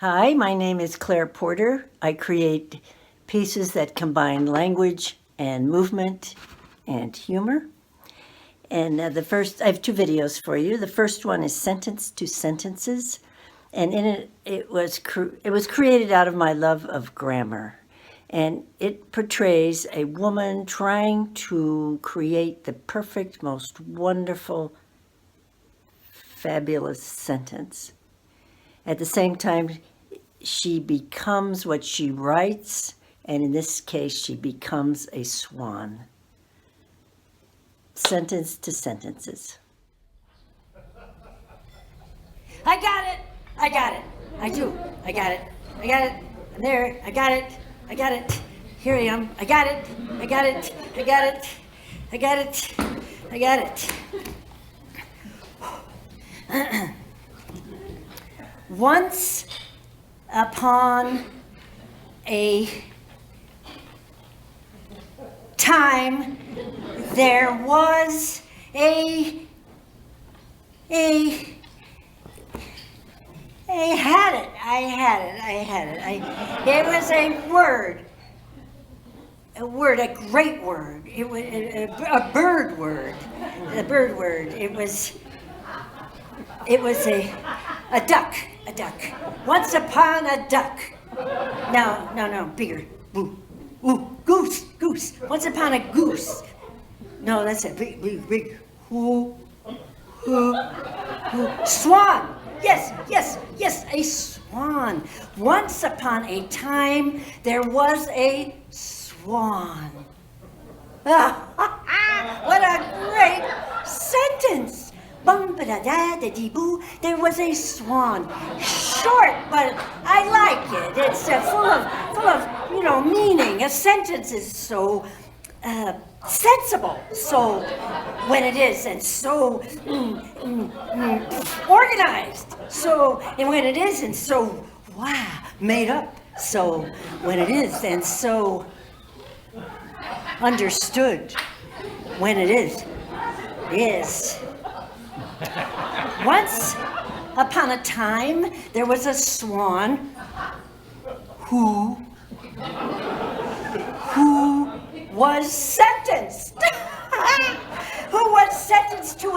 Hi, my name is Claire Porter. I create pieces that combine language and movement and humor. And I have two videos for you. The first one is Sentence to Sentences, and in it, it was created out of my love of grammar. And it portrays a woman trying to create the perfect, most wonderful, fabulous sentence. At the same time, she becomes what she writes, and in this case, she becomes a swan. Sentence to Sentences. I got it! I got it! I do. I got it. I got it. I'm there. I got it. I got it. Here I am. I got it. I got it. I got it. I got it. I got it. Once upon a time, there was I had it. It was a great word. It was a bird word. A bird word. It was a duck. A duck. Once upon a duck. No, bigger. Ooh, goose. Once upon a goose. No, that's it. Big. Ooh. Swan. Yes, a swan. Once upon a time, there was a swan. What a great sentence. Bum-ba-da-da-da-dee-boo. There was a swan. Short, but I like it. It's full of meaning. A sentence is so sensible. So when it is, and so organized. So and when it is, and so made up. So when it is, and so understood. When it is. Yes. Once upon a time, there was a swan who was sentenced. Who was sentenced to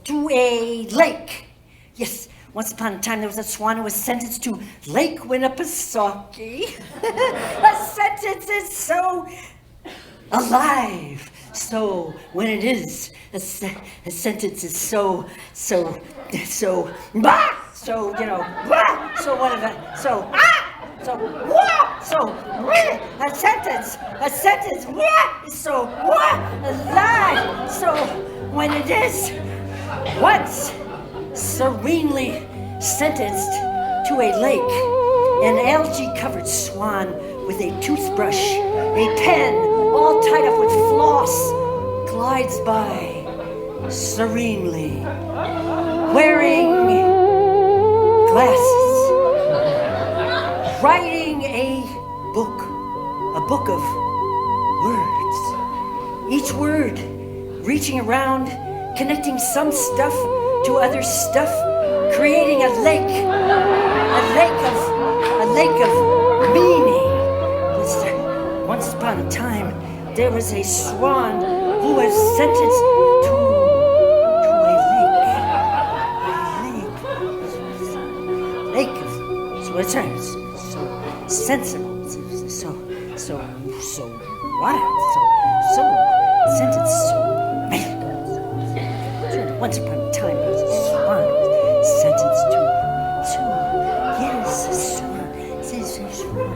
to a lake. Yes, once upon a time, there was a swan who was sentenced to Lake Winnipesaukee. A sentence is so alive. So when it is, a sentence is so whatever. A sentence is so alive. So when it is once serenely sentenced to a lake, an algae-covered swan with a toothbrush, a pen, all tied up with floss, glides by serenely, wearing glasses, writing a book of words. Each word reaching around, connecting some stuff to other stuff, creating a lake of meaning. Once upon a time, there was a swan who was sentenced to a lake. So it's so sensible, so wild, so sentenced, so magical. Once upon a time, there was a swan who was sentenced to yes, a swan. It's a swan.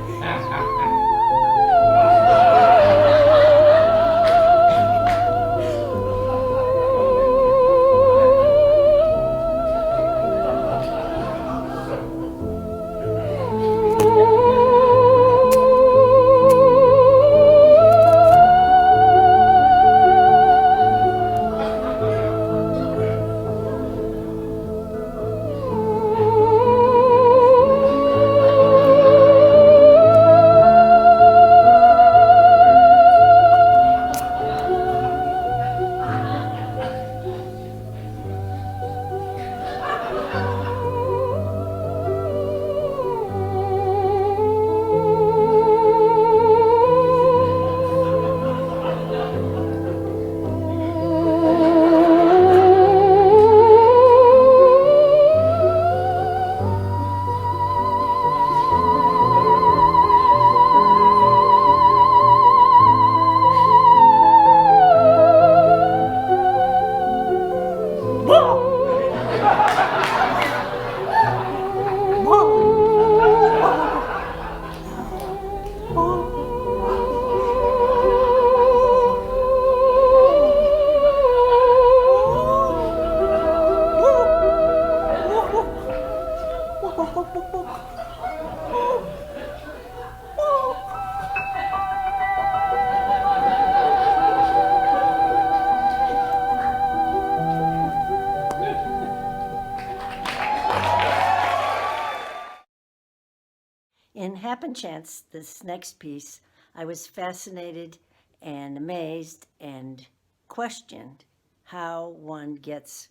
happen chance, this next piece, I was fascinated and amazed and questioned how one gets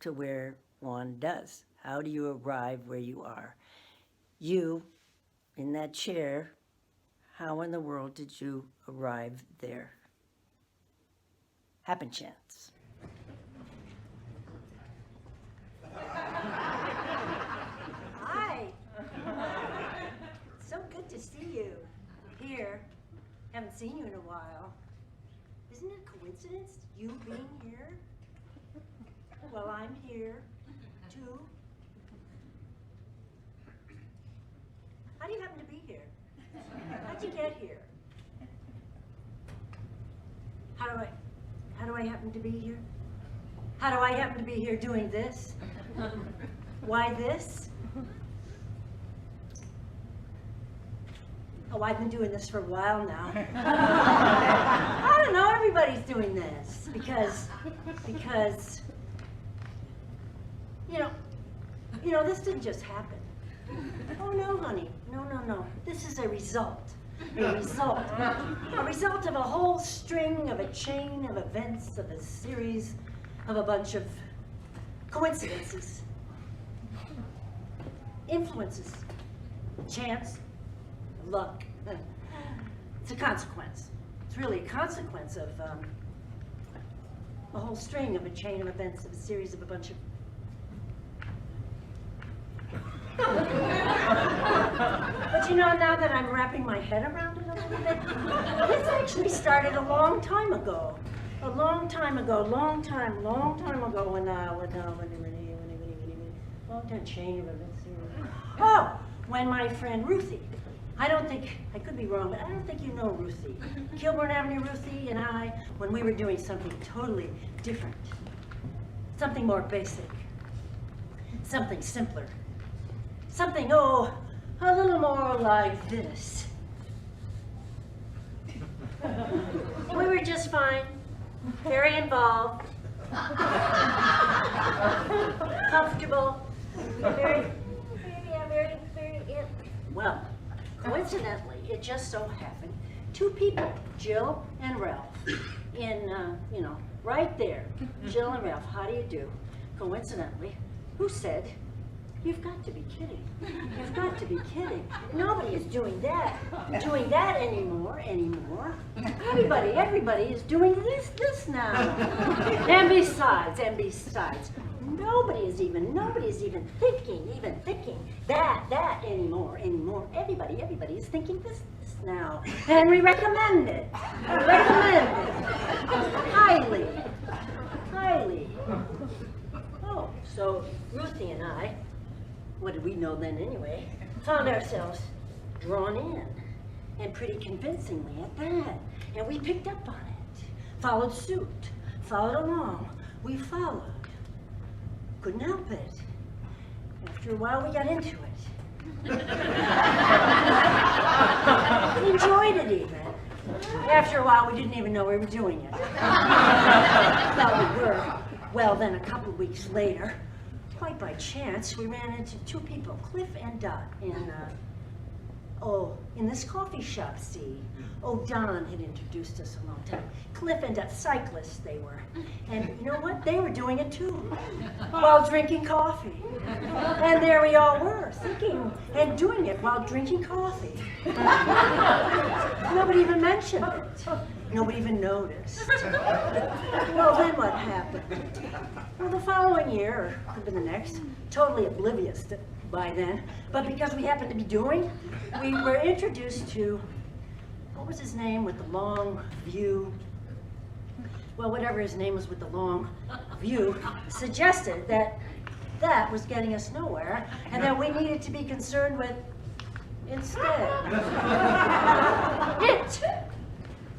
to where one does. How do you arrive where you are? You, in that chair, how in the world did you arrive there? Happen chance. Hi. So good to see you here. Haven't seen you in a while. Isn't it a coincidence, you being here? Well, I'm here, too. How do you happen to be here? How'd you get here? How do I happen to be here? How do I happen to be here doing this? Why this? Oh, I've been doing this for a while now. I don't know, everybody's doing this because, you know, this didn't just happen. Oh no, honey, no. This is a result of a whole string, of a chain of events, of a series, of a bunch of coincidences, influences, chance, luck. It's a consequence. It's really a consequence of a whole string of a chain of events, of a series of a bunch of But you know, now that I'm wrapping my head around it a little bit, this actually started a long time ago. A long time ago, long time ago when chain of events. Oh, when my friend Ruthie, I could be wrong, but I don't think you know Ruthie. Kilburn Avenue Ruthie and I, when we were doing something totally different, something more basic, something simpler, something, a little more like this. We were just fine, very involved, comfortable, very, well, coincidentally, it just so happened, two people, Jill and Ralph, in, right there, Jill and Ralph, how do you do? Coincidentally, who said, you've got to be kidding. You've got to be kidding. Nobody is doing that anymore. Everybody is doing this now. And besides, nobody's even thinking that anymore. Everybody is thinking this now. And we recommend it. Highly. Oh, so Ruthie and I, what did we know then anyway, found ourselves drawn in, and pretty convincingly at that. And we picked up on it, followed suit, followed along. We followed. Couldn't help it. After a while, we got into it. Enjoyed it even. After a while, we didn't even know we were doing it. Well, we were. Well, then a couple of weeks later, quite by chance, we ran into two people, Cliff and Dot, in this coffee shop, see. Oh, Don had introduced us a long time. Cliff and Dot, cyclists they were. And you know what? They were doing it too, while drinking coffee. And there we all were, thinking and doing it while drinking coffee. Nobody even mentioned it. Nobody even noticed. Well, then what happened? Well, the following year, or could have been the next, totally oblivious by then, but because we happened to be doing, we were introduced to, what was his name with the long view? Well, whatever his name was with the long view, suggested that that was getting us nowhere, and that we needed to be concerned with instead. It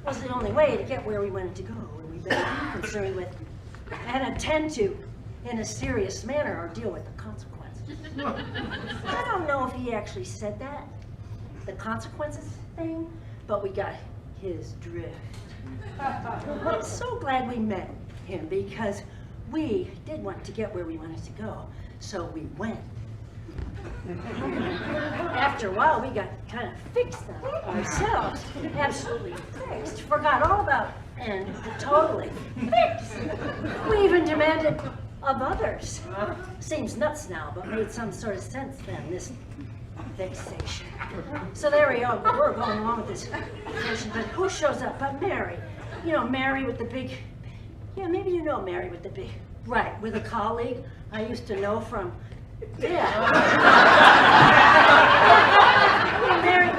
was the only way to get where we wanted to go, and we better be concerned with and attend to, in a serious manner, or deal with the consequences. I don't know if he actually said that, the consequences thing, but we got his drift. I'm so glad we met him, because we did want to get where we wanted to go, so we went. After a while, we got kind of fixed on ourselves. Absolutely fixed. Forgot all about and totally fixed. We even demanded of others. Seems nuts now, but made some sort of sense then, this fixation. So there we are. We're going along with this fixation, but who shows up but Mary? You know, Mary with the big, yeah, maybe you know Mary with the big, right, with a colleague I used to know from, yeah. Mary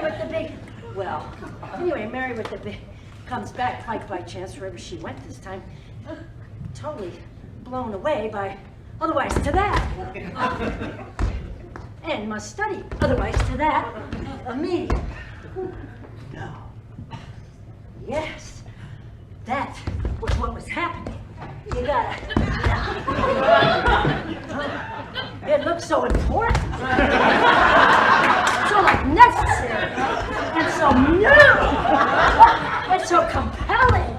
with the big, well, anyway, Mary with the big, comes back quite by chance wherever she went this time, totally blown away by, otherwise to that. And must study, otherwise to that, of me. No. Yes, that was what was happening. You gotta, it looks so important, so like necessary, and so new, and so compelling.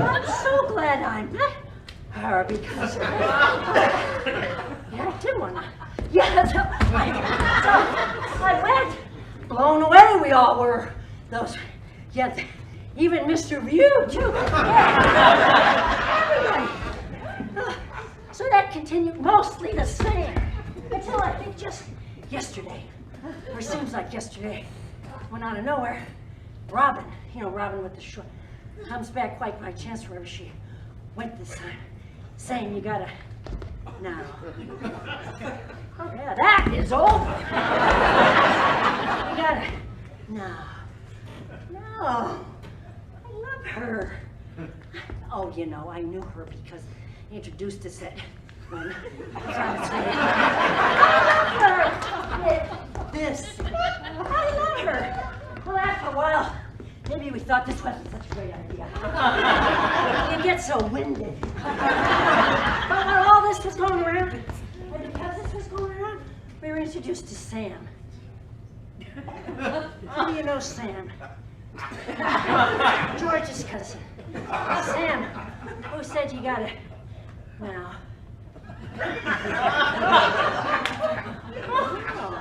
I'm so glad I met her because, yeah, I did want to. Yeah, so I went, blown away we all were. Those, yeah, even Mr. View, too. Yeah. Everybody. So that continued mostly the same until I think just yesterday, or seems like yesterday, when out of nowhere, Robin, you know, Robin with the short, comes back quite by chance wherever she went this time, saying you gotta, now. Oh yeah, that is over. You gotta, no, I love her. Oh, you know, I knew her because he introduced us at when I was on the stage. I love her. This, I love her. Well, after a while, maybe we thought this wasn't such a great idea. You get so winded. But while all this was going around, and because this was going around, we were introduced to Sam. How do you know Sam? George's cousin. Sam, who said you gotta, now. Oh,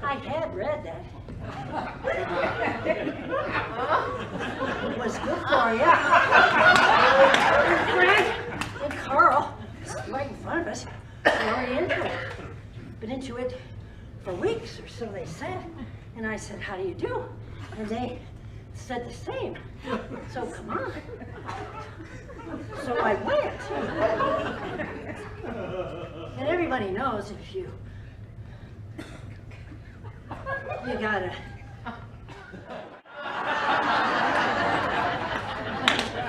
I had read that. It was good for you. And Frank and Carl, right in front of us, were already into it. Been into it for weeks or so, they said. And I said, how do you do? And they said the same. So come on. So I went. And everybody knows if you gotta.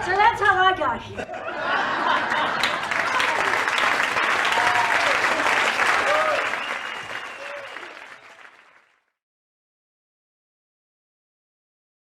So that's how I got here.